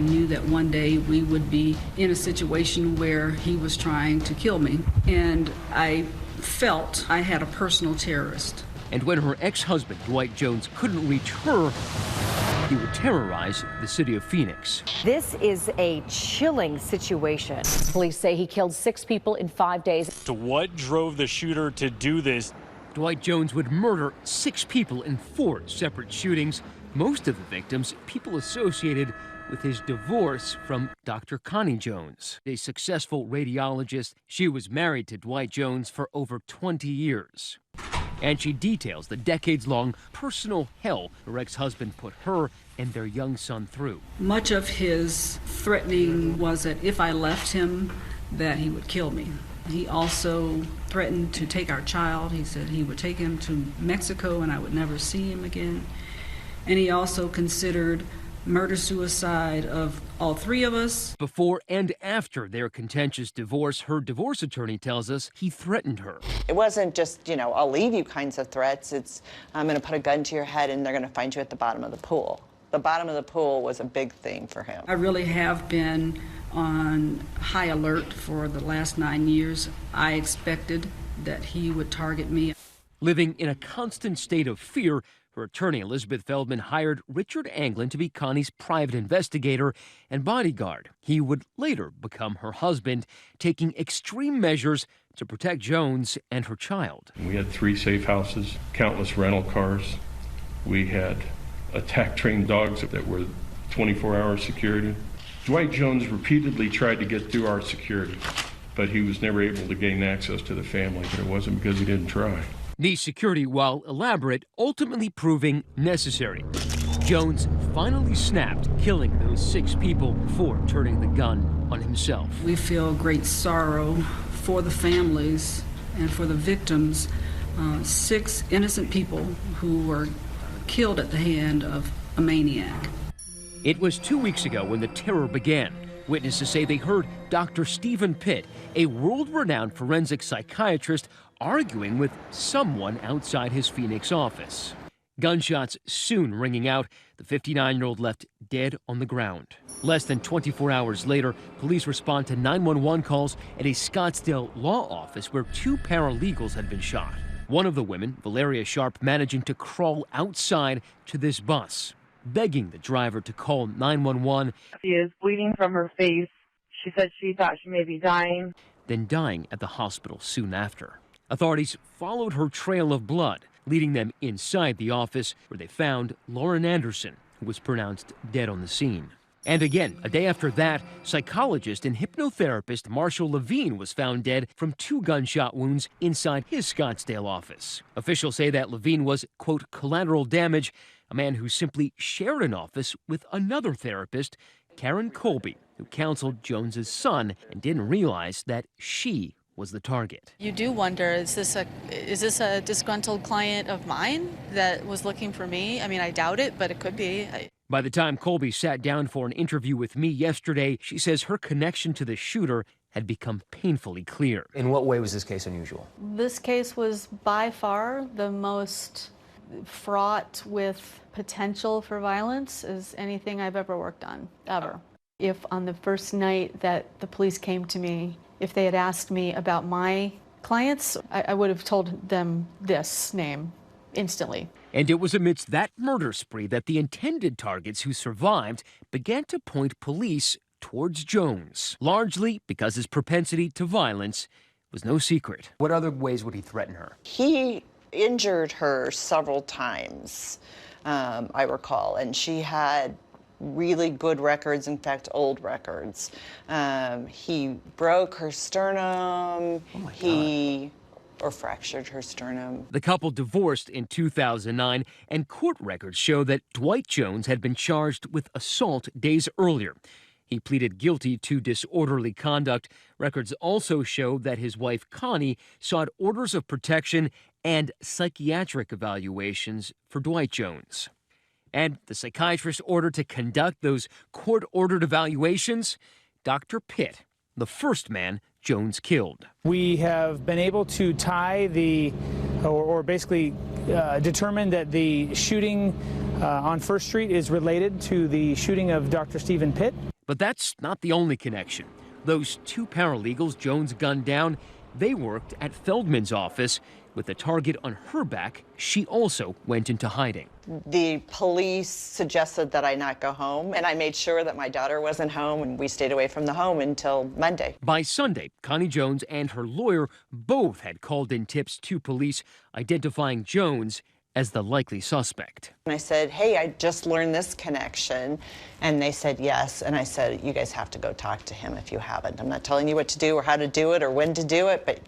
knew that one day we would be in a situation where he was trying to kill me, and I felt I had a personal terrorist. And when her ex-husband, Dwight Jones, couldn't reach her, he would terrorize the city of Phoenix. This is a chilling situation. Police say he killed 6 people in 5 days. So what drove the shooter to do this? Dwight Jones would murder 6 people in 4 separate shootings. Most of the victims, people associated with his divorce from Dr. Connie Jones, a successful radiologist. She was married to Dwight Jones for over 20 years. And she details the decades-long personal hell her ex-husband put her and their young son through. Much of his threatening was that if I left him, that he would kill me. He also threatened to take our child. He said he would take him to Mexico and I would never see him again. And he also considered murder-suicide of all 3 of us. Before and after their contentious divorce, her divorce attorney tells us he threatened her. It wasn't just, I'll leave you kinds of threats. It's, I'm going to put a gun to your head and they're going to find you at the bottom of the pool. The bottom of the pool was a big thing for him. I really have been on high alert for the last 9 years. I expected that he would target me. Living in a constant state of fear, her attorney, Elizabeth Feldman, hired Richard Anglin to be Connie's private investigator and bodyguard. He would later become her husband, taking extreme measures to protect Jones and her child. We had 3 safe houses, countless rental cars. We had attack-trained dogs that were 24-hour security. Dwight Jones repeatedly tried to get through our security, but he was never able to gain access to the family. But it wasn't because he didn't try. The security, while elaborate, ultimately proving necessary. Jones finally snapped, killing those 6 people before turning the gun on himself. We feel great sorrow for the families and for the victims. 6 innocent people who were killed at the hand of a maniac. It was 2 weeks ago when the terror began. Witnesses say they heard Dr. Stephen Pitt, a world-renowned forensic psychiatrist, arguing with someone outside his Phoenix office. Gunshots soon ringing out. The 59-year-old left dead on the ground. Less than 24 hours later, police respond to 911 calls at a Scottsdale law office where 2 paralegals had been shot. One of the women, Valeria Sharp, managing to crawl outside to this bus, begging the driver to call 911. She is bleeding from her face. She said she thought she may be dying. Then dying at the hospital soon after. Authorities followed her trail of blood, leading them inside the office where they found Lauren Anderson, who was pronounced dead on the scene. And again, a day after that, psychologist and hypnotherapist Marshall Levine was found dead from 2 gunshot wounds inside his Scottsdale office. Officials say that Levine was, quote, collateral damage, a man who simply shared an office with another therapist, Karen Colby, who counseled Jones's son and didn't realize that she was the target. You do wonder, is this a disgruntled client of mine that was looking for me? I mean, I doubt it, but it could be. By the time Colby sat down for an interview with me yesterday, she says her connection to the shooter had become painfully clear. In what way was this case unusual? This case was by far the most fraught with potential for violence as anything I've ever worked on, ever. If on the first night that the police came to me, if they had asked me about my clients, I would have told them this name instantly. And it was amidst that murder spree that the intended targets who survived began to point police towards Jones, largely because his propensity to violence was no secret. What other ways would he threaten her? He injured her several times, I recall, and she had really good records, in fact, old records. He broke her sternum. Or fractured her sternum. The couple divorced in 2009, and court records show that Dwight Jones had been charged with assault days earlier. He pleaded guilty to disorderly conduct. Records also show that his wife, Connie, sought orders of protection and psychiatric evaluations for Dwight Jones. And the psychiatrist ordered to conduct those court-ordered evaluations, Dr. Pitt, the first man Jones killed. We have been able to tie or basically determine that the shooting on First Street is related to the shooting of Dr. Stephen Pitt. But that's not the only connection. Those two paralegals Jones gunned down, they worked at Feldman's office. With the target on her back, she also went into hiding. The police suggested that I not go home, and I made sure that my daughter wasn't home, and we stayed away from the home until Monday. By Sunday, Connie Jones and her lawyer both had called in tips to police identifying Jones as the likely suspect. And I said, hey, I just learned this connection. And they said yes. And I said, you guys have to go talk to him if you haven't. I'm not telling you what to do or how to do it or when to do it, but...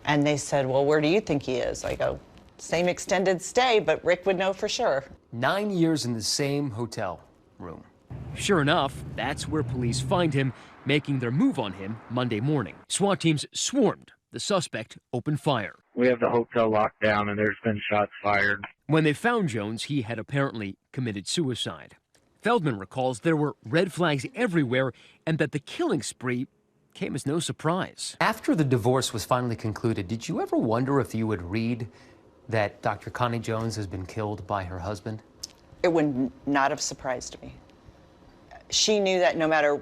And they said, well, where do you think he is? I go, same extended stay, but Rick would know for sure. 9 years in the same hotel room. Sure enough, that's where police find him, making their move on him Monday morning. SWAT teams swarmed. The suspect opened fire. We have the hotel locked down and there's been shots fired. When they found Jones, he had apparently committed suicide. Feldman recalls there were red flags everywhere and that the killing spree came as no surprise. After the divorce was finally concluded, did you ever wonder if you would read that Dr. Connie Jones has been killed by her husband? It would not have surprised me. She knew that no matter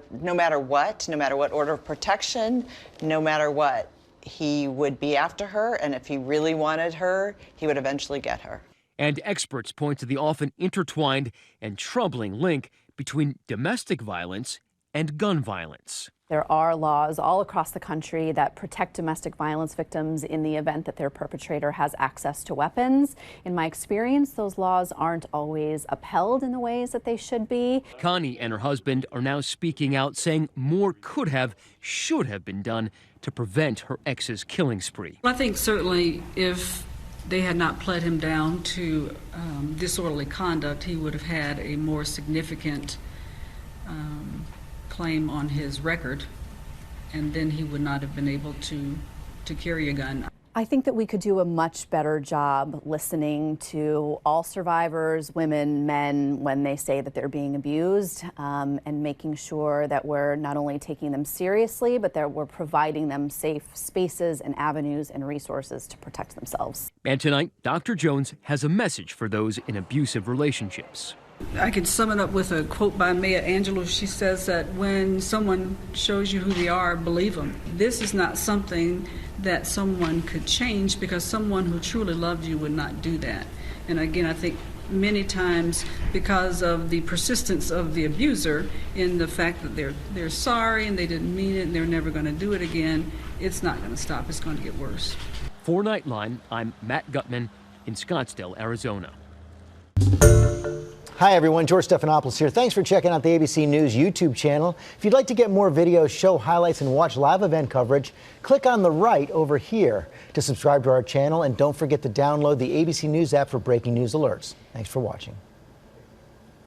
what order of protection, no matter what, he would be after her, and if he really wanted her, he would eventually get her. And experts point to the often intertwined and troubling link between domestic violence and gun violence. There are laws all across the country that protect domestic violence victims in the event that their perpetrator has access to weapons. In my experience, those laws aren't always upheld in the ways that they should be. Connie and her husband are now speaking out, saying more could have, should have been done to prevent her ex's killing spree. I think certainly if they had not pled him down to disorderly conduct, he would have had a more significant claim on his record, and then he would not have been able to carry a gun. I think that we could do a much better job listening to all survivors, women, men, when they say that they're being abused, and making sure that we're not only taking them seriously, but that we're providing them safe spaces and avenues and resources to protect themselves. And tonight, Dr. Jones has a message for those in abusive relationships. I could sum it up with a quote by Maya Angelou. She says that when someone shows you who they are, believe them. This is not something that someone could change, because someone who truly loved you would not do that. And again, I think many times because of the persistence of the abuser in the fact that they're sorry and they didn't mean it and they're never going to do it again, it's not going to stop. It's going to get worse. For Nightline, I'm Matt Gutman in Scottsdale, Arizona. Hi everyone, George Stephanopoulos here. Thanks for checking out the ABC News YouTube channel. If you'd like to get more videos, show highlights, and watch live event coverage, click on the right over here to subscribe to our channel, and don't forget to download the ABC News app for breaking news alerts. Thanks for watching.